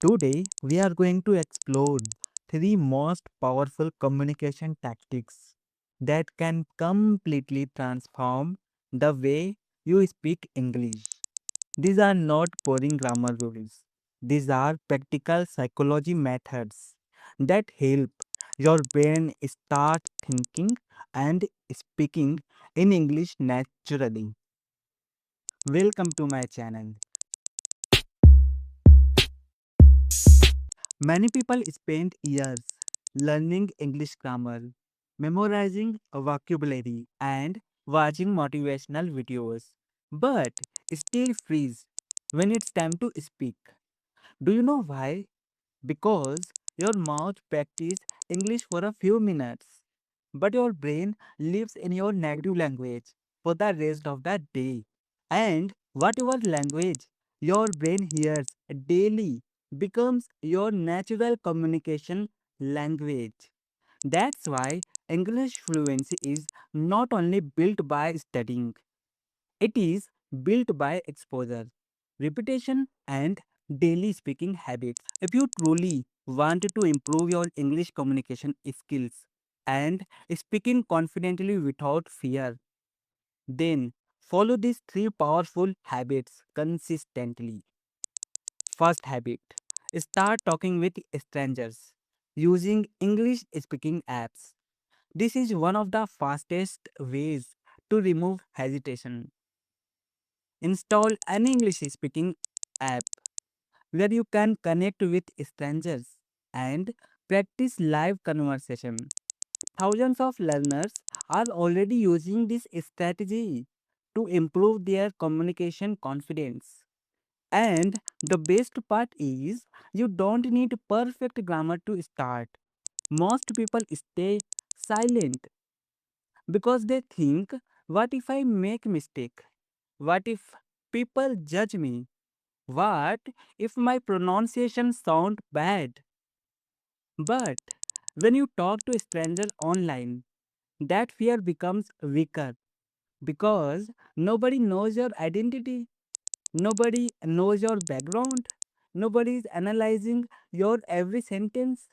Today, we are going to explore three most powerful communication tactics that can completely transform the way you speak English. These are not boring grammar rules. These are practical psychology methods that help your brain start thinking and speaking in English naturally. Welcome to my channel. Many people spend years learning English grammar, memorizing a vocabulary, and watching motivational videos, but still freeze when it's time to speak. Do you know why? Because your mouth practices English for a few minutes, but your brain lives in your native language for the rest of the day. And whatever language your brain hears daily becomes your natural communication language. That's why English fluency is not only built by studying, it is built by exposure, repetition, and daily speaking habits. If you truly want to improve your English communication skills and speaking confidently without fear, then follow these three powerful habits consistently. First habit, start talking with strangers using English speaking apps. This is one of the fastest ways to remove hesitation. Install an English speaking app where you can connect with strangers and practice live conversation. Thousands of learners are already using this strategy to improve their communication confidence. And the best part is you don't need perfect grammar to start. Most people stay silent because they think, what if I make mistake? What if people judge me? What if my pronunciation sound bad? But when you talk to a stranger online, that fear becomes weaker because nobody knows your identity, nobody knows your background, nobody is analyzing your every sentence.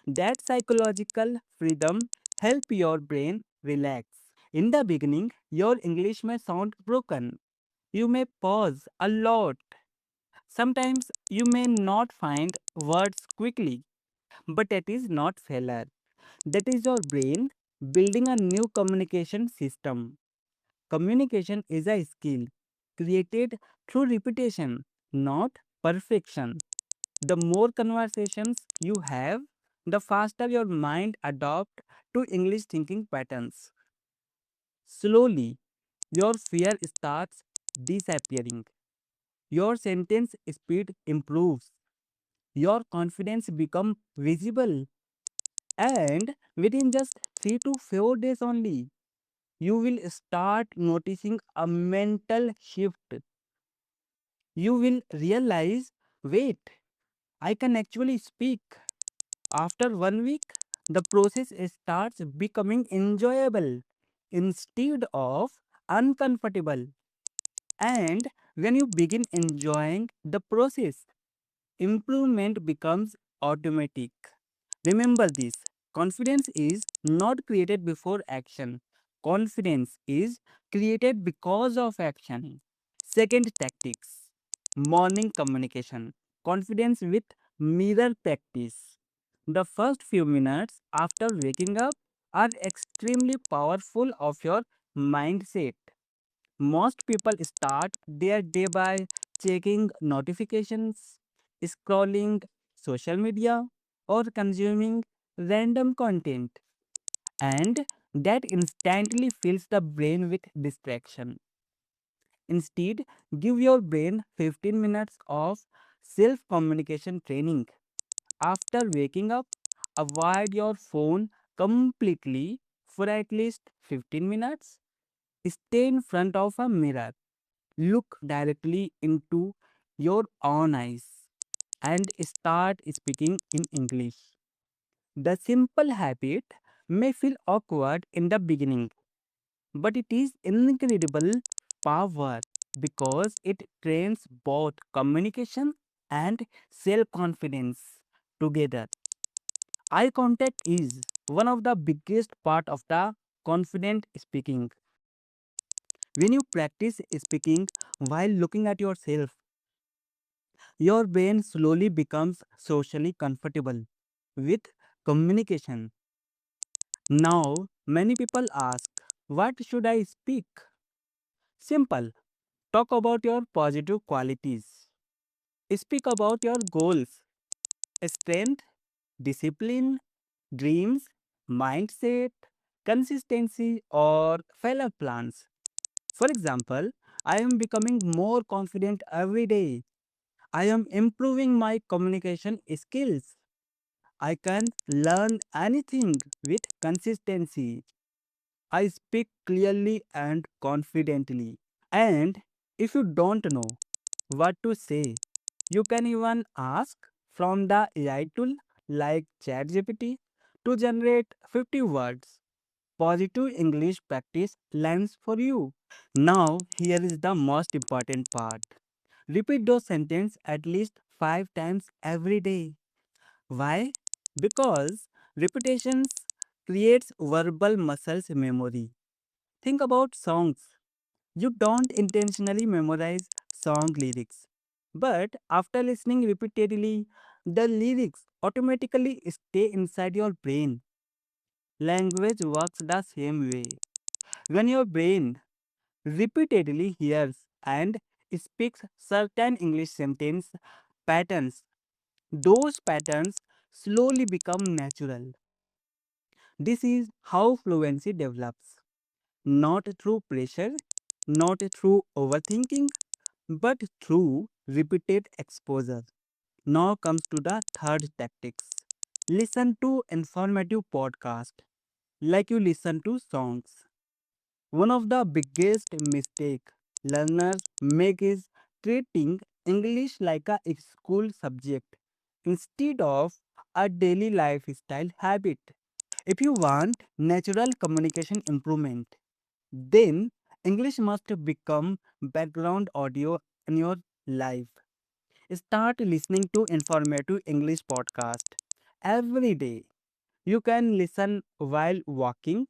That psychological freedom help your brain relax. In the beginning, your English may sound broken. You may pause a lot. Sometimes you may not find words quickly, but that is not failure. That is your brain building a new communication system. Communication is a skill created through repetition, not perfection. The more conversations you have, the faster your mind adopts to English thinking patterns. Slowly, your fear starts disappearing. Your sentence speed improves. Your confidence becomes visible. And within just 3 to 4 days only, you will start noticing a mental shift. You will realize, wait, I can actually speak. After 1 week, the process starts becoming enjoyable instead of uncomfortable. And when you begin enjoying the process, improvement becomes automatic. Remember this, confidence is not created before action, confidence is created because of action. Second tactics, morning communication, confidence with mirror practice. The first few minutes after waking up are extremely powerful of your mindset. Most people start their day by checking notifications, scrolling social media, or consuming random content, and that instantly fills the brain with distraction. Instead, give your brain 15 minutes of self communication training. After waking up, avoid your phone completely for at least 15 minutes. Stay in front of a mirror. Look directly into your own eyes and start speaking in English. The simple habit may feel awkward in the beginning, but it is incredible power because it trains both communication and self confidence together. Eye contact is one of the biggest part of the confident speaking. When you practice speaking while looking at yourself, your brain slowly becomes socially comfortable with communication. Now, many people ask, what should I speak? Simple. Talk about your positive qualities. Speak about your goals, strength, discipline, dreams, mindset, consistency, or failure plans. For example, I am becoming more confident every day. I am improving my communication skills. I can learn anything with consistency. I speak clearly and confidently. And if you don't know what to say, you can even ask from the AI tool like ChatGPT to generate 50 words positive English practice lines for you. Now, here is the most important part. Repeat those sentences at least 5 times every day. Why? Because repetitions creates verbal muscles memory. Think about songs. You don't intentionally memorize song lyrics. But after listening repeatedly, the lyrics automatically stay inside your brain. Language works the same way. When your brain repeatedly hears and speaks certain English sentence patterns, those patterns slowly become natural. This is how fluency develops, not through pressure, not through overthinking, but through repeated exposure. Now comes to the third tactics. Listen to informative podcast like you listen to songs. One of the biggest mistake learners make is treating English like a school subject instead of a daily lifestyle habit. If you want natural communication improvement, then English must become background audio in your life. Start listening to informative English podcast every day. You can listen while walking,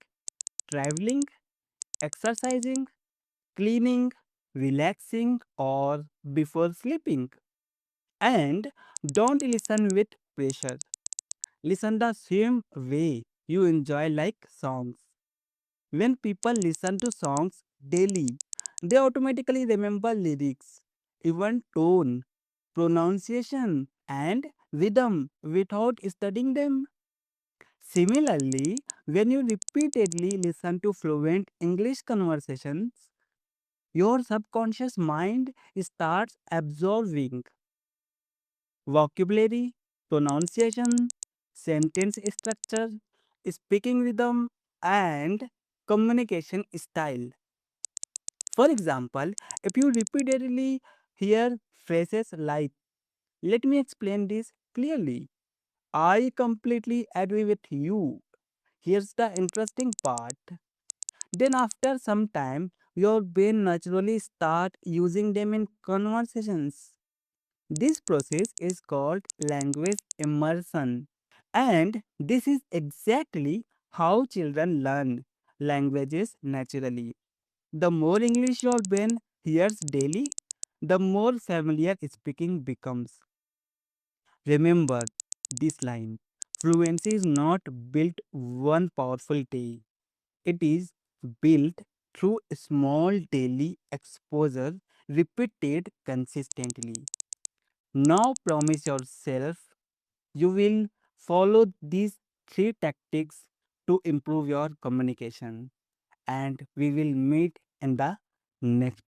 traveling, exercising, cleaning, relaxing, or before sleeping. And don't listen with pressure. Listen the same way you enjoy like songs. When people listen to songs daily, they automatically remember lyrics, even tone, pronunciation, and rhythm without studying them. Similarly, when you repeatedly listen to fluent English conversations, your subconscious mind starts absorbing vocabulary, pronunciation, sentence structure, speaking rhythm, and communication style. For example, if you repeatedly hear phrases like, let me explain this clearly, I completely agree with you. Here's the interesting part. Then after some time, your brain naturally start using them in conversations. This process is called language immersion. And this is exactly how children learn languages naturally. The more English your brain hears daily, the more familiar speaking becomes. Remember this line. Fluency is not built one powerful day. It is built through small daily exposure repeated consistently. Now promise yourself you will follow these three tactics to improve your communication, and we will meet in the next